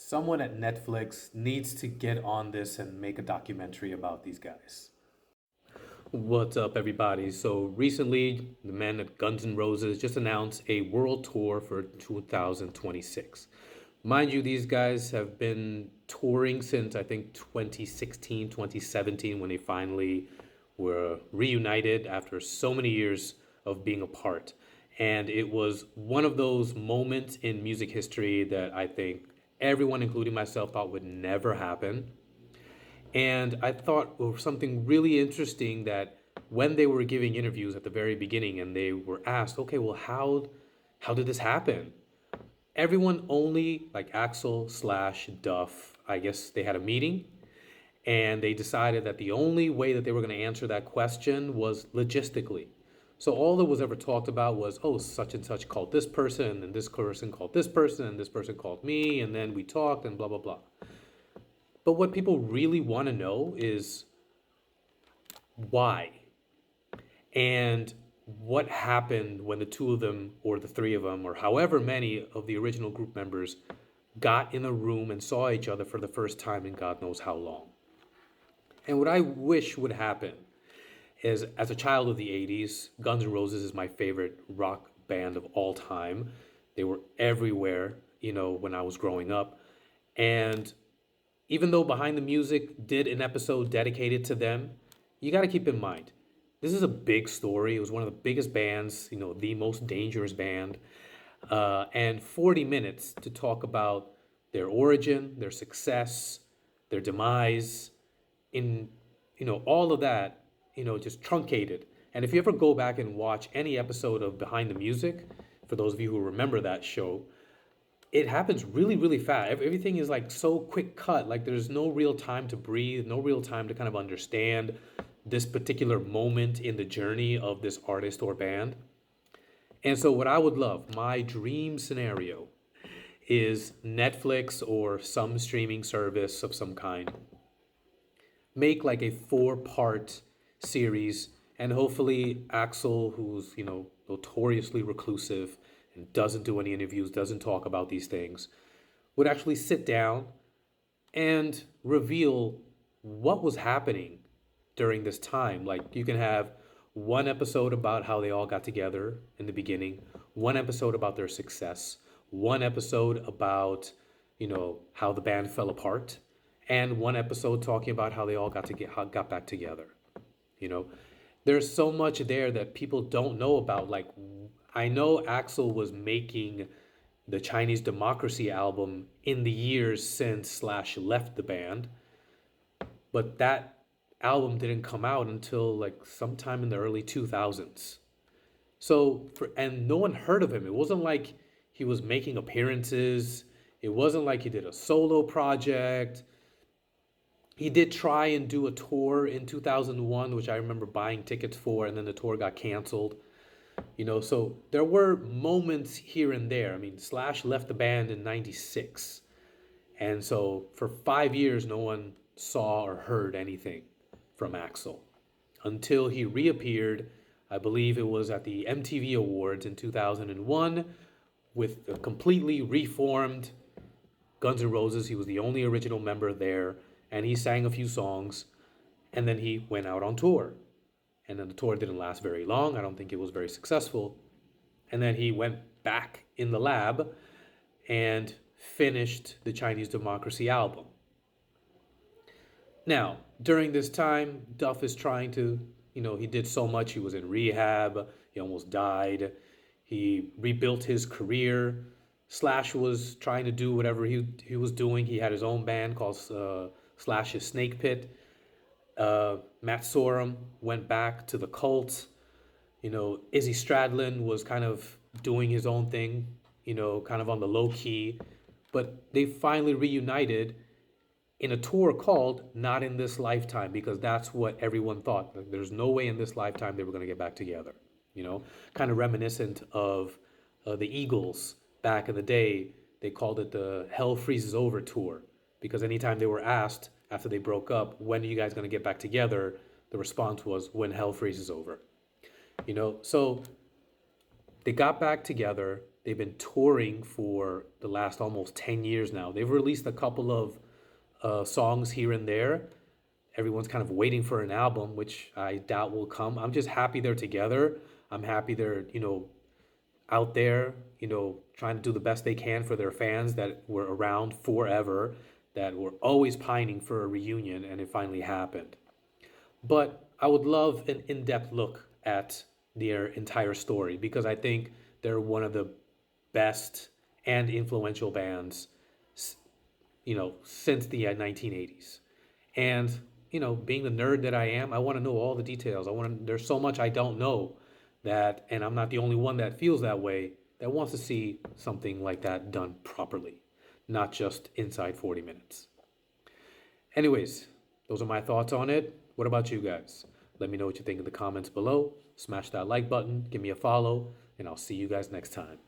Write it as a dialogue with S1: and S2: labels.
S1: Someone at Netflix needs to get on this and make a documentary about these guys. What's up, everybody? So recently, the men at Guns N' Roses just announced a world tour for 2026. Mind you, these guys have been touring since I think 2016, 2017, when they finally were reunited after so many years of being apart. And it was one of those moments in music history that I think everyone, including myself, thought would never happen. And I thought was something really interesting that when they were giving interviews at the very beginning and they were asked, okay, well, how did this happen? Everyone only like Axel slash Duff, I guess they had a meeting and they decided that the only way that they were going to answer that question was logistically. So all that was ever talked about was, oh, such and such called this person, and this person called this person, and this person called me, and then we talked, and blah, blah, blah. But what people really want to know is why and what happened when the two of them, or the three of them, or however many of the original group members got in a room and saw each other for the first time in God knows how long. And what I wish would happen is, as a child of the 80s, Guns N' Roses is my favorite rock band of all time. They were everywhere, when I was growing up. And even though Behind the Music did an episode dedicated to them, you got to keep in mind, this is a big story. It was one of the biggest bands, the most dangerous band. And 40 minutes to talk about their origin, their success, their demise, in all of that, just truncated. And if you ever go back and watch any episode of Behind the Music, for those of you who remember that show, it happens really, really fast. Everything is like so quick cut. Like there's no real time to breathe, no real time to kind of understand this particular moment in the journey of this artist or band. And so, what I would love, my dream scenario, is Netflix or some streaming service of some kind make like a four-part series, and hopefully Axel, who's notoriously reclusive and doesn't do any interviews, doesn't talk about these things, would actually sit down and reveal what was happening during this time. Like you can have one episode about how they all got together in the beginning, one episode about their success, one episode about how the band fell apart, and one episode talking about how they all got back together. You know, there's so much there that people don't know about. Like I know Axel was making the Chinese Democracy album in the years since Slash left the band, but that album didn't come out until like sometime in the early 2000s. And no one heard of him. It wasn't like he was making appearances. It wasn't like he did a solo project. He did try and do a tour in 2001, which I remember buying tickets for, and then the tour got canceled. So there were moments here and there. I mean, Slash left the band in 96. And so for 5 years, no one saw or heard anything from Axel until he reappeared. I believe it was at the MTV Awards in 2001 with a completely reformed Guns N' Roses. He was the only original member there, and he sang a few songs, and then he went out on tour. And then the tour didn't last very long. I don't think it was very successful. And then he went back in the lab and finished the Chinese Democracy album. Now, during this time, Duff is trying to, he did so much. He was in rehab. He almost died. He rebuilt his career. Slash was trying to do whatever he was doing. He had his own band called Slash's Snake Pit. Matt Sorum went back to the Cult. Izzy Stradlin was kind of doing his own thing, kind of on the low key. But they finally reunited in a tour called Not in This Lifetime, because that's what everyone thought. Like, there's no way in this lifetime they were going to get back together. Kind of reminiscent of the Eagles back in the day. They called it the Hell Freezes Over tour, because anytime they were asked after they broke up, when are you guys going to get back together? The response was, when hell freezes over. So they got back together. They've been touring for the last almost 10 years now. They've released a couple of songs here and there. Everyone's kind of waiting for an album, which I doubt will come. I'm just happy they're together. I'm happy they're, out there, trying to do the best they can for their fans that were around forever, that were always pining for a reunion, and it finally happened. But I would love an in depth look at their entire story because I think they're one of the best and influential bands, since the 1980s. And, being the nerd that I am, I want to know all the details. There's so much I don't know and I'm not the only one that feels that way, that wants to see something like that done properly, not just inside 40 minutes. Anyways, those are my thoughts on it. What about you guys? Let me know what you think in the comments below. Smash that like button, give me a follow, and I'll see you guys next time.